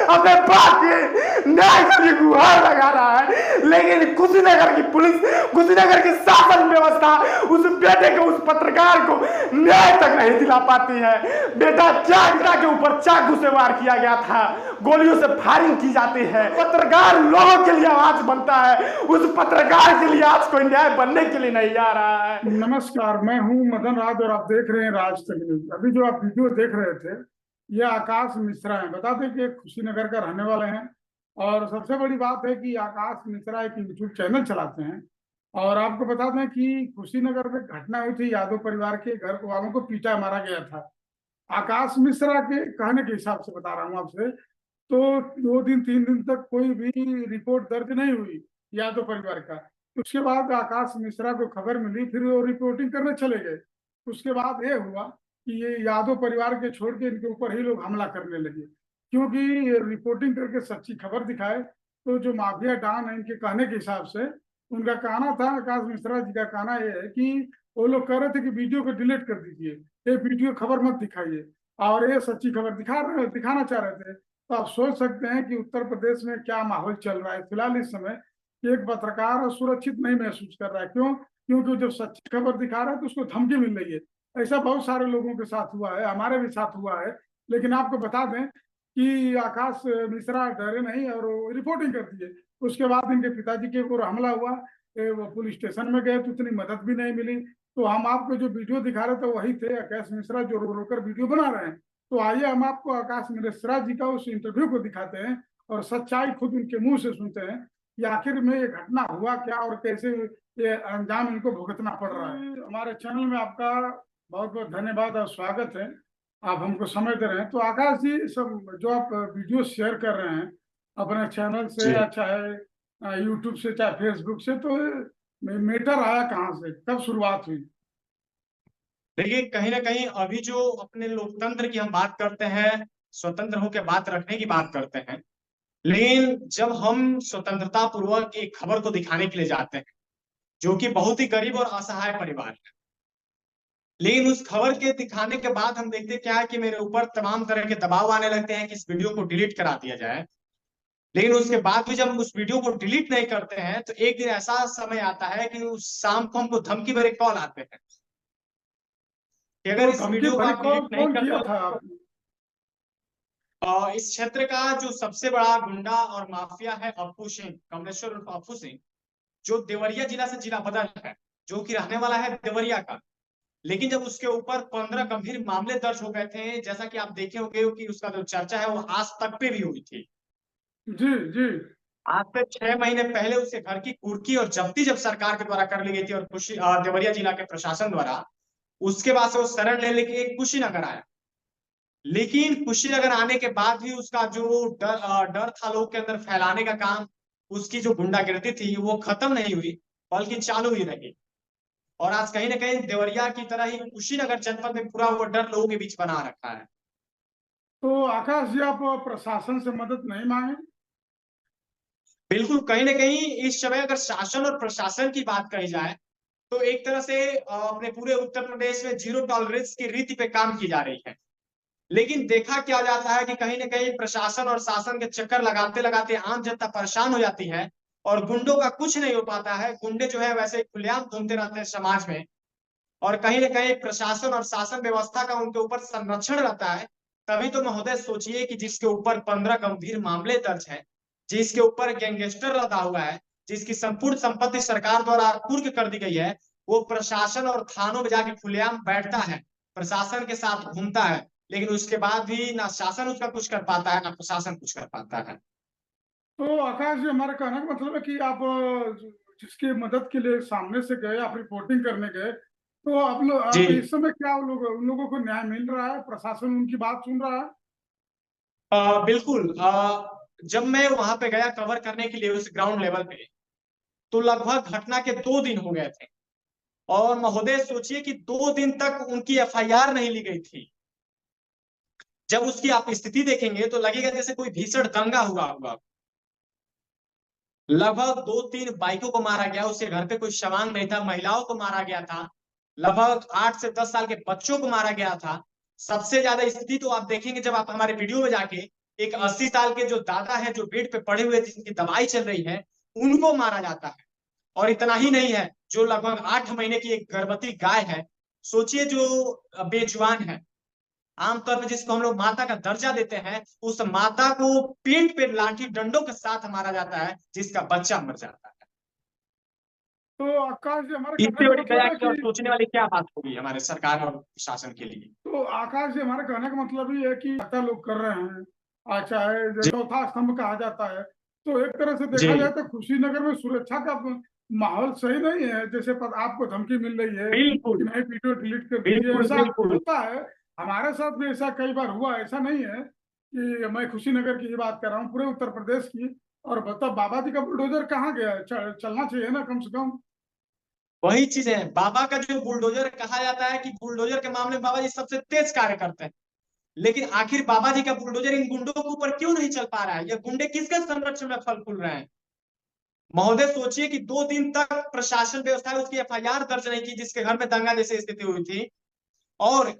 अपने बाप के न्याय के लिए गुहार लगा रहा है, लेकिन कुशीनगर की पुलिस, कुशीनगर की शासन व्यवस्था उस बेटे को, उस पत्रकार को न्याय तक नहीं दिला पाती है। बेटा चाकरा के ऊपर चाकू से वार किया गया था, गोलियों से फायरिंग की जाती है। पत्रकार लोगों के लिए आवाज बनता है, उस पत्रकार के लिए आज कोई न्याय बनने के लिए नहीं आ रहा है। नमस्कार, मैं हूं मदन राज और आप देख रहे हैं राज तक न्यूज। अभी जो आप वीडियो देख रहे थे, ये आकाश मिश्रा हैं। बता दें कि ये कुशीनगर का रहने वाले हैं और सबसे बड़ी बात है कि आकाश मिश्रा एक यूट्यूब चैनल चलाते हैं। और आपको बता दें कि कुशीनगर में घटना हुई थी, यादव परिवार के घर वालों को पीटा मारा गया था। आकाश मिश्रा के कहने के हिसाब से बता रहा हूँ आपसे, तो 2 दिन 3 दिन तक कोई भी रिपोर्ट दर्ज नहीं हुई यादव परिवार का। उसके बाद आकाश मिश्रा को खबर मिली, फिर वो रिपोर्टिंग करने चले गए। उसके बाद ये हुआ कि ये यादव परिवार के छोड़ के इनके ऊपर ही लोग हमला करने लगे, क्योंकि ये रिपोर्टिंग करके सच्ची खबर दिखाए। तो जो माफिया डॉन है, इनके कहने के हिसाब से, उनका कहना था, आकाश मिश्रा जी का कहना यह है कि वो लोग कह रहे थे कि वीडियो को डिलीट कर दीजिए, ये वीडियो खबर मत दिखाइए, और ये सच्ची खबर दिखाना चाह रहे थे। तो आप सोच सकते हैं कि उत्तर प्रदेश में क्या माहौल चल रहा है फिलहाल इस समय। एक पत्रकार सुरक्षित नहीं महसूस कर रहा है। क्यों? क्योंकि जब सच्ची खबर दिखा रहा है तो उसको धमकी मिल रही है। ऐसा बहुत सारे लोगों के साथ हुआ है, हमारे भी साथ हुआ है। लेकिन आपको बता दें कि आकाश मिश्रा डरे नहीं और वो रिपोर्टिंग कर दिए। उसके बाद इनके पिताजी के ऊपर हमला हुआ, वो पुलिस स्टेशन में गए तो उतनी मदद भी नहीं मिली। तो हम आपको जो वीडियो दिखा रहे थे वही थे आकाश मिश्रा जो रो रोकर वीडियो बना रहे हैं। तो आइए हम आपको आकाश मिश्रा जी का उस इंटरव्यू को दिखाते हैं और सच्चाई खुद उनके मुंह से सुनते हैं कि आखिर में ये घटना हुआ क्या और कैसे ये अंजाम इनको भुगतना पड़ रहा है। हमारे चैनल में आपका बहुत बहुत धन्यवाद और स्वागत है, आप हमको समय दे रहे हैं। तो आकाश जी, सब जो आप वीडियो शेयर कर रहे हैं अपने चैनल से, जी या चाहे यूट्यूब से, चाहे फेसबुक से, तो मेटर आया कहाँ से, कब शुरुआत हुई? देखिए, कहीं ना कहीं अभी जो अपने लोकतंत्र की हम बात करते हैं, स्वतंत्र होकर बात रखने की बात करते हैं, लेकिन जब हम स्वतंत्रता पूर्वक एक खबर को दिखाने के लिए जाते हैं जो कि बहुत ही गरीब और असहाय परिवार है, लेकिन उस खबर के दिखाने के बाद हम देखते क्या है कि मेरे ऊपर तमाम तरह के दबाव आने लगते हैं कि इस वीडियो को डिलीट करा दिया जाए। लेकिन उसके बाद भी जब हम उस वीडियो को डिलीट नहीं करते हैं तो एक दिन ऐसा समय आता है कि उस शाम को हमको धमकी भरे कॉल आते हैं कि अगर तो इस धमकी वीडियो को भरी आप कॉल डिलीट नहीं कौन किया करते था हो। आपने? इस क्षेत्र का जो सबसे बड़ा गुंडा और माफिया है अप्पू सिंह, कमलेश्वर उर्फ अप्पू सिंह, जो देवरिया जिला से जिला बदल है, जो कि रहने वाला है देवरिया का। लेकिन जब उसके ऊपर 15 गंभीर मामले दर्ज हो गए थे, जैसा कि आप देखे होंगे कि उसका जो चर्चा है वो आज तक पे भी हुई थी। जी जी। आज से 6 महीने पहले उसके घर की कुर्की और जब्ती जब सरकार के द्वारा कर ली गई थी और देवरिया जिला के प्रशासन द्वारा, उसके बाद से वो शरण ले लेके कुशीनगर आया। लेकिन कुशीनगर आने के बाद भी उसका जो डर था लोग के अंदर फैलाने का काम, उसकी जो गुंडागिर्दी थी वो खत्म नहीं हुई, बल्कि चालू ही रही। और आज कहीं ना कहीं देवरिया की तरह ही कुशीनगर जनपद में पूरा वो डर लोगों के बीच बना रखा है। तो आकाश जी, आप प्रशासन से मदद नहीं मांगे? बिल्कुल, कहीं ना कहीं इस समय अगर शासन और प्रशासन की बात कही जाए तो एक तरह से अपने पूरे उत्तर प्रदेश में जीरो टॉलरेंस की रीति पे काम की जा रही है। लेकिन देखा क्या जाता है कि कहीं ना कहीं प्रशासन और शासन के चक्कर लगाते लगाते आम जनता परेशान हो जाती है और गुंडों का कुछ नहीं हो पाता है। गुंडे जो है वैसे खुलेआम घूमते रहते हैं समाज में, और कहीं ना कहीं प्रशासन और शासन व्यवस्था का उनके ऊपर संरक्षण रहता है। तभी तो महोदय सोचिए कि जिसके ऊपर 15 गंभीर मामले दर्ज हैं, जिसके ऊपर गैंगस्टर लदा हुआ है, जिसकी संपूर्ण संपत्ति सरकार द्वारा कुर्क कर दी गई है, वो प्रशासन और थानों में जाके खुलेआम बैठता है, प्रशासन के साथ घूमता है। लेकिन उसके बाद भी ना शासन उसका कुछ कर पाता है ना प्रशासन कुछ कर पाता है। तो आकाश जी, हमारा कहने का मतलब है कि आप जिसकी मदद के लिए सामने से गए, आप रिपोर्टिंग करने गए, तो जी आप इस समय क्या उन लोगों को न्याय मिल रहा है? प्रशासन उनकी बात सुन रहा है? बिल्कुल। जब मैं वहां पे गया कवर करने के लिए उस ग्राउंड लेवल पे, तो लगभग घटना के 2 दिन हो गए थे। और महोदय सोचिए कि 2 दिन तक उनकी एफआईआर नहीं ली गई थी। जब उसकी आप स्थिति देखेंगे तो लगेगा जैसे कोई भीषण दंगा हुआ होगा। लगभग 2-3 बाइकों को मारा गया, उसके घर पे कोई सामान नहीं था, महिलाओं को मारा गया था, लगभग 8 से 10 साल के बच्चों को मारा गया था। सबसे ज्यादा स्थिति तो आप देखेंगे जब आप हमारे वीडियो में जाके एक 80 साल के जो दादा है जो बेड पे पड़े हुए जिनकी दवाई चल रही है, उनको मारा जाता है। और इतना ही नहीं है, जो लगभग 8 महीने की एक गर्भवती गाय है, सोचिए, जो बेजुबान है, आमतौर पर जिसको हम लोग माता का दर्जा देते हैं, उस माता को पेट पे लाठी डंडों के साथ मारा जाता है, जिसका बच्चा मर जाता है। तो आकाश जी, हमारे कहने इससे का बड़ी मतलब दया है की और कि सोचने वाली क्या बात होगी हमारे सरकार और प्रशासन के लिए। तो आकाश जी, हमारे कहने का मतलब ही है कि हत्या लोग कर रहे हैं, चाहे जो जी चौथा स्तंभ कहा जाता है। तो एक तरह से जी, देखा जाए तो कुशीनगर में सुरक्षा का माहौल सही नहीं है। जैसे आपको धमकी मिल रही है बिल्कुल कि नहीं, वीडियो डिलीट कर दीजिए, बिल्कुल ऐसा बिल्कुल। होता है। हमारे साथ भी ऐसा कई बार हुआ। ऐसा नहीं है कि मैं कुशीनगर की ही बात कर रहा हूँ, पूरे उत्तर प्रदेश की। और बताओ, बाबा जी का बुलडोजर कहाँ गया है? चलना चाहिए ना कम से कम। वही चीज है, बाबा का जो बुलडोजर कहा जाता है कि बुलडोजर के मामले में बाबा जी सबसे तेज कार्य करते हैं, लेकिन आखिर बाबा जी का बुलडोजर इन गुंडों के ऊपर क्यों नहीं चल पा रहा है? ये गुंडे किसके संरक्षण में फल फूल रहे हैं? महोदय, सोचिए कि 2 दिन तक प्रशासन व्यवस्था है उसकी एफआईआर दर्ज नहीं की, जिसके घर में दंगा जैसी स्थिति हुई थी, और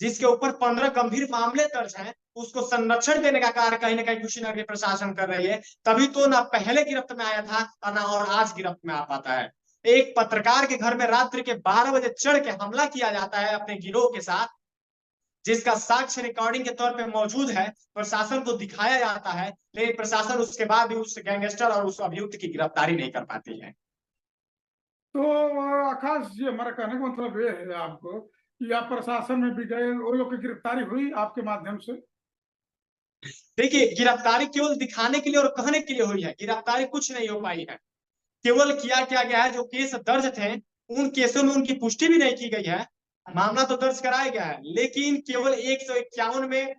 जिसके ऊपर 15 गंभीर मामले दर्ज हैं, उसको संरक्षण देने का कार्य कहीं ना कहीं कुशीनगर की प्रशासन कर रही है। तभी तो ना पहले गिरफ्त में आया था और ना और आज गिरफ्त में आ पाता है। एक पत्रकार के घर में रात्रि के 12 बजे चढ़ के हमला किया जाता है अपने गिरोह के साथ, जिसका साक्ष्य रिकॉर्डिंग के तौर पे मौजूद है, प्रशासन को दिखाया जाता है, लेकिन प्रशासन उसके बाद भी उस गैंगस्टर और उस अभियुक्त की गिरफ्तारी नहीं कर पाती है। तो आकाश जी, हमारा कहने का मतलब ये है आपको कि आप प्रशासन में भी गए, वो लोग की गिरफ्तारी हुई आपके माध्यम से? देखिए, गिरफ्तारी केवल दिखाने के लिए और कहने के लिए हुई है, गिरफ्तारी कुछ नहीं हो पाई है। केवल किया क्या गया है, जो केस दर्ज थे उन केसों में उनकी पुष्टि भी नहीं की गई है। मामला तो दर्ज कराया गया है, लेकिन केवल 151 में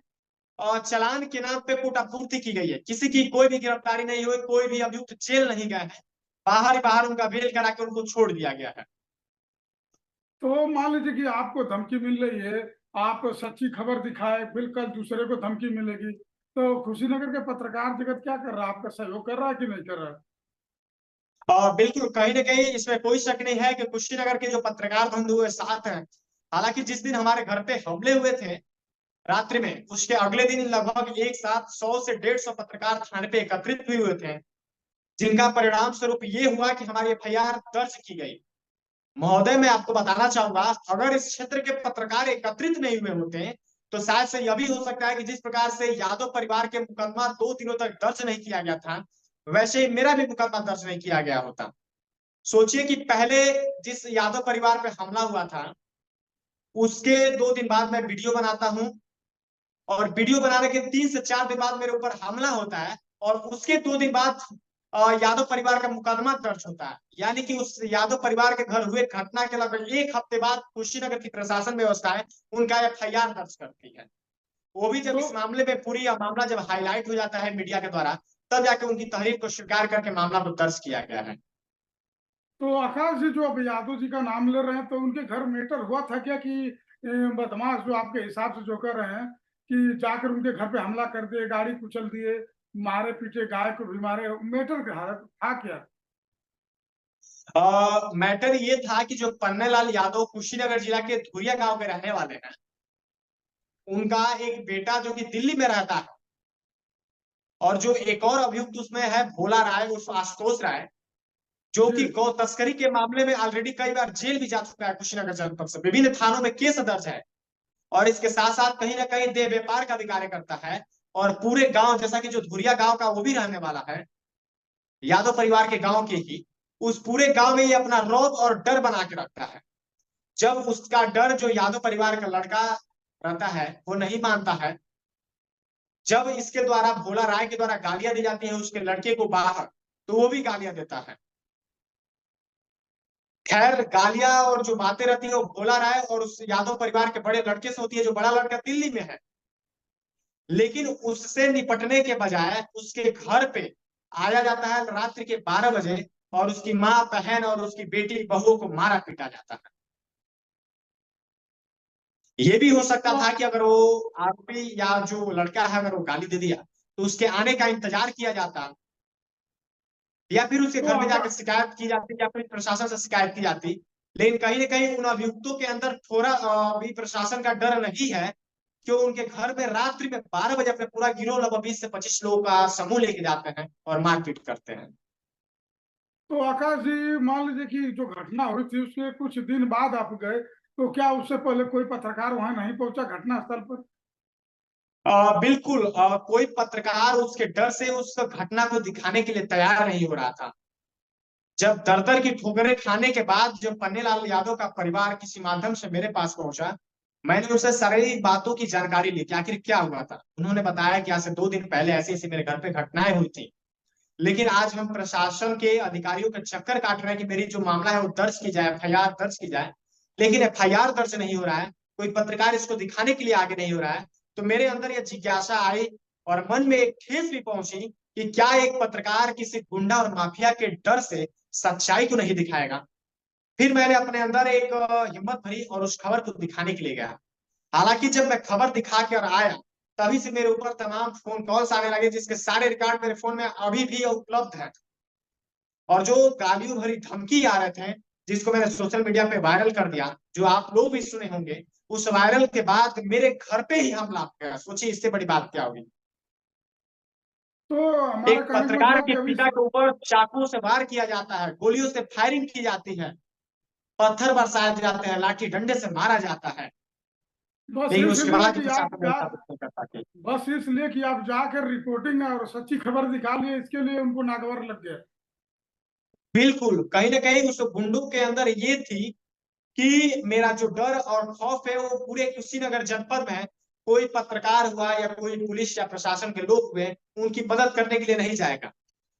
चालान के नाम पे पुटापूर्ति की गई है। किसी की कोई भी गिरफ्तारी नहीं हुई, कोई भी अभियुक्त जेल नहीं गए हैं, बाहर ही बाहर उनका बेल करा के उनको छोड़ दिया गया है। तो मान लीजिए कि आपको धमकी मिल रही है, आप सच्ची खबर दिखाए, फिर कल दूसरे को धमकी मिलेगी, तो कुशीनगर के पत्रकार जगत क्या कर रहा है? आपका सहयोग कर रहा है कि नहीं कर रहा है? और बिल्कुल, कहीं ना कहीं इसमें कोई शक नहीं है कि कुशीनगर के जो पत्रकार बंधु हुए साथ हैं। हालांकि जिस दिन हमारे घर पे हमले हुए थे रात्रि में, उसके अगले दिन लगभग एक साथ 100 से 150 पत्रकार थाने पे एकत्रित हुए हुए थे, जिनका परिणाम स्वरूप ये हुआ कि हमारी एफआईआर दर्ज की गई। महोदय, मैं आपको बताना चाहूंगा, अगर इस क्षेत्र के पत्रकार एकत्रित नहीं हुए होते तो शायद से यह भी हो सकता है कि जिस प्रकार से यादव परिवार के मुकदमा 2 दिनों तक दर्ज नहीं किया गया था, वैसे ही मेरा भी मुकदमा दर्ज नहीं किया गया होता। सोचिए कि पहले जिस यादव परिवार पे हमला हुआ था, उसके 2 दिन बाद मैं वीडियो बनाता हूं, और वीडियो बनाने के 3 से 4 दिन बाद मेरे ऊपर हमला होता है, और उसके 2 दिन बाद यादव परिवार का मुकदमा दर्ज होता है। यानी कि उस यादव परिवार के घर हुए घटना के लगभग 1 हफ्ते बाद कुशीनगर की प्रशासन व्यवस्था है उनका एफआईआर दर्ज करती है। वो भी जब तो इस मामले में पूरी मामला जब हाईलाइट हो जाता है मीडिया के द्वारा, तब जाके उनकी तहरीर को स्वीकार करके मामला को दर्ज किया गया है। तो आकाश जी, जो अब यादव जी का नाम ले रहे हैं, तो उनके घर मैटर हुआ था क्या कि बदमाश जो आपके हिसाब से जो कर रहे हैं कि जाकर उनके घर पे हमला कर दिए, गाड़ी कुचल दिए, मारे पीटे, गाय को भी मारे? मैटर था क्या? मैटर ये था कि जो पन्नेलाल यादव कुशीनगर जिला के धुरिया गांव के रहने वाले हैं, उनका एक बेटा जो कि दिल्ली में रहता है, और जो एक और अभियुक्त उसमें है भोला राय उर्फ आशुतोष राय, जो जी। कि गौ तस्करी के मामले में ऑलरेडी कई बार जेल भी जा चुका है कुशीनगर जनपद से, विभिन्न थानों में केस दर्ज है, और इसके साथ साथ कहीं ना कहीं देह व्यापार का भी कार्य करता है। और पूरे गांव, जैसा कि जो धुरिया गांव का वो भी रहने वाला है, यादव परिवार के गांव के ही, उस पूरे गांव में ये अपना रौब और डर बना के रखता है। जब उसका डर जो यादव परिवार का लड़का रहता है वो नहीं मानता है, जब इसके द्वारा भोला राय के द्वारा गालियां दी जाती हैं उसके लड़के को बाहर, तो वो भी गालियां देता है। खैर, गालियां और जो बातें रहती है वो भोला राय और उस यादव परिवार के बड़े लड़के से होती है, जो बड़ा लड़का दिल्ली में है। लेकिन उससे निपटने के बजाय उसके घर पे आया जाता है रात्रि के 12 बजे, और उसकी माँ, बहन और उसकी बेटी बहुओं को मारा पीटा जाता है। ये भी हो सकता तो था कि अगर वो आरोपी या जो लड़का है अगर वो गाली दे दिया तो उसके आने का इंतजार किया जाता, या फिर उसके तो घर में आका जाकर शिकायत की जाती, या फिर प्रशासन से शिकायत की जाती। लेकिन कहीं ना कहीं उन अभियुक्तों के अंदर थोड़ा भी प्रशासन का डर नहीं है, कि वो उनके घर में रात्रि में 12 बजे अपने पूरा गिरोह लगभग 20 से 25 लोगों का समूह लेके जाते हैं और मारपीट करते हैं। तो आकाश जी, मान लीजिए कि जो घटना हुई थी उसके कुछ दिन बाद आप गए, तो क्या उससे पहले कोई पत्रकार वहां नहीं पहुंचा घटनास्थल पर? बिल्कुल, कोई पत्रकार उसके डर से उस घटना को दिखाने के लिए तैयार नहीं हो रहा था। जब दर दर की ठोकरें खाने के बाद जब पन्नेलाल यादव का परिवार किसी माध्यम से मेरे पास पहुंचा, मैंने उसे सारी बातों की जानकारी ली कि आखिर क्या हुआ था। उन्होंने बताया कि आज से 2 दिन पहले ऐसी ऐसी मेरे घर पे घटनाएं हुई थी, लेकिन आज हम प्रशासन के अधिकारियों के चक्कर काट रहे हैं कि मेरी जो मामला है वो दर्ज की जाए, एफआईआर दर्ज की जाए, लेकिन एफआईआर दर्ज नहीं हो रहा है। कोई पत्रकार इसको दिखाने के लिए आगे नहीं हो रहा है। तो मेरे अंदर यह जिज्ञासा आई और मन में एक ठेस भी पहुंची कि क्या एक पत्रकार किसी गुंडा और माफिया के डर से सच्चाई को नहीं दिखाएगा। फिर मैंने अपने अंदर एक हिम्मत भरी और उस खबर को दिखाने के लिए गया। हालांकि जब मैं खबर दिखा के और आया, तभी से मेरे ऊपर तमाम फोन कॉल्स आने लगे, जिसके सारे रिकॉर्ड मेरे फोन में अभी भी उपलब्ध है। और जो गालियों भरी धमकी आ रहे थे, जिसको मैंने सोशल मीडिया पे वायरल कर दिया, जो आप लोग भी सुने होंगे, उस वायरल के बाद मेरे घर पे ही हमला हो गया। सोचिए इससे बड़ी बात क्या होगी। तो हमारा एक कहने का पत्रकार मतलब के कि अभी पिता के ऊपर चाकुओं से वार किया जाता है, गोलियों से फायरिंग की जाती है, पत्थर बरसाए जाते हैं, लाठी डंडे से मारा जाता है, बस लेकिन उसके इसलिए बाद भी कि आप प्रशासन जा व्यवस्था कुछ नहीं कर पाती। बस इसलिए कि आप जाकर रिपोर्टिंग और सच्ची खबर दिखा लिए, इसके लिए उनको नागवर लग गया। बिल्कुल, कहीं ना कहीं उस गुंडों के अंदर ये थी कि मेरा जो डर और खौफ है वो पूरे कुशीनगर जनपद में कोई पत्रकार हुआ या कोई पुलिस या प्रशासन के लोग हुए उनकी मदद करने के लिए नहीं जाएगा।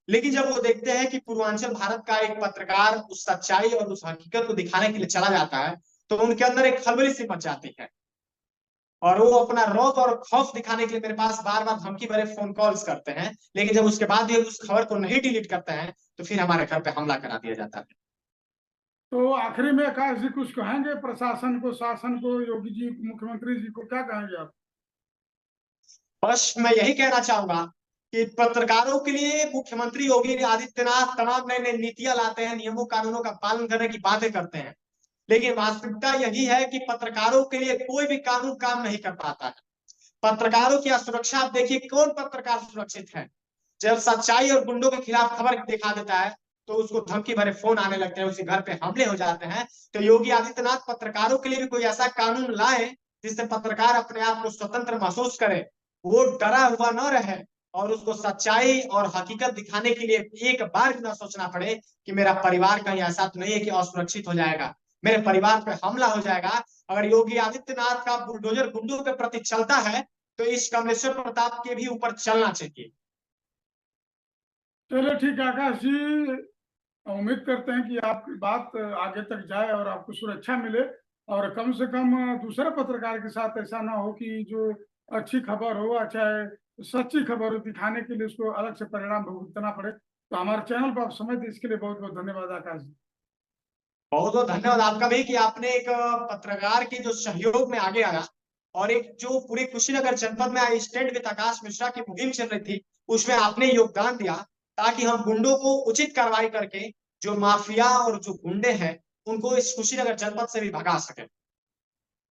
लेकिन जब वो देखते हैं कि पूर्वांचल भारत का एक पत्रकार उस सच्चाई और उस हकीकत को दिखाने के लिए चला जाता है, तो उनके अंदर एक खलबली सी मच जाती है और वो अपना रौब और खौफ दिखाने के लिए मेरे पास बार बार धमकी भरे फोन कॉल्स करते हैं। लेकिन जब उसके बाद भी उस खबर को नहीं डिलीट करते हैं, तो फिर हमारे घर पे हमला करा दिया जाता है। तो आखिरी में आकाश जी कुछ कहेंगे प्रशासन को, शासन को, योगी जी, मुख्यमंत्री जी को, क्या कहेंगे आप? बस मैं यही कहना चाहूंगा कि पत्रकारों के लिए मुख्यमंत्री योगी आदित्यनाथ तमाम नई नई नीतियां लाते हैं, नियमों कानूनों का पालन करने की बातें करते हैं, लेकिन वास्तविकता यही है कि पत्रकारों के लिए कोई भी कानून काम नहीं कर पाता है। पत्रकारों की सुरक्षा आप देखिए, कौन पत्रकार सुरक्षित है? जब सच्चाई और गुंडों के खिलाफ खबर दिखा देता है, तो उसको धमकी भरे फोन आने लगते हैं, उसके घर पे हमले हो जाते हैं। तो योगी आदित्यनाथ पत्रकारों के लिए भी कोई ऐसा कानून लाए जिससे पत्रकार अपने आप को स्वतंत्र महसूस करे, वो डरा हुआ न रहे और उसको सच्चाई और हकीकत दिखाने के लिए एक बार भी ना सोचना पड़े कि मेरा परिवार कहीं ऐसा तो नहीं है कि असुरक्षित हो जाएगा, मेरे परिवार पे हमला हो जाएगा। अगर योगी आदित्यनाथ का बुलडोजर गुंडों के प्रति चलता है, तो इस कमलेश्वर प्रताप के भी ऊपर चलना चाहिए। चलिए ठीक है आकाश जी, उम्मीद करते हैं कि आपकी बात आगे तक जाए और आपको सुरक्षा मिले, और कम से कम दूसरे पत्रकार के साथ ऐसा ना हो कि जो अच्छी खबर हो, चाहे सच्ची खबर हो, दिखाने के लिए उसको अलग से परिणाम भुगतना पड़े। तो हमारे चैनल पर आप समय दें, इसके लिए बहुत बहुत धन्यवाद आकाश जी। बहुत बहुत धन्यवाद आपका भी कि आपने एक पत्रकार के जो सहयोग में आगे आया और एक जो पूरे कुशीनगर जनपद में स्टैंड विद आकाश मिश्रा की मुहिम चल रही थी, उसमें आपने योगदान दिया, ताकि हम गुंडों को उचित कार्रवाई करके जो माफिया और जो गुंडे हैं उनको इस कुशीनगर जनपद से भी भगा सके।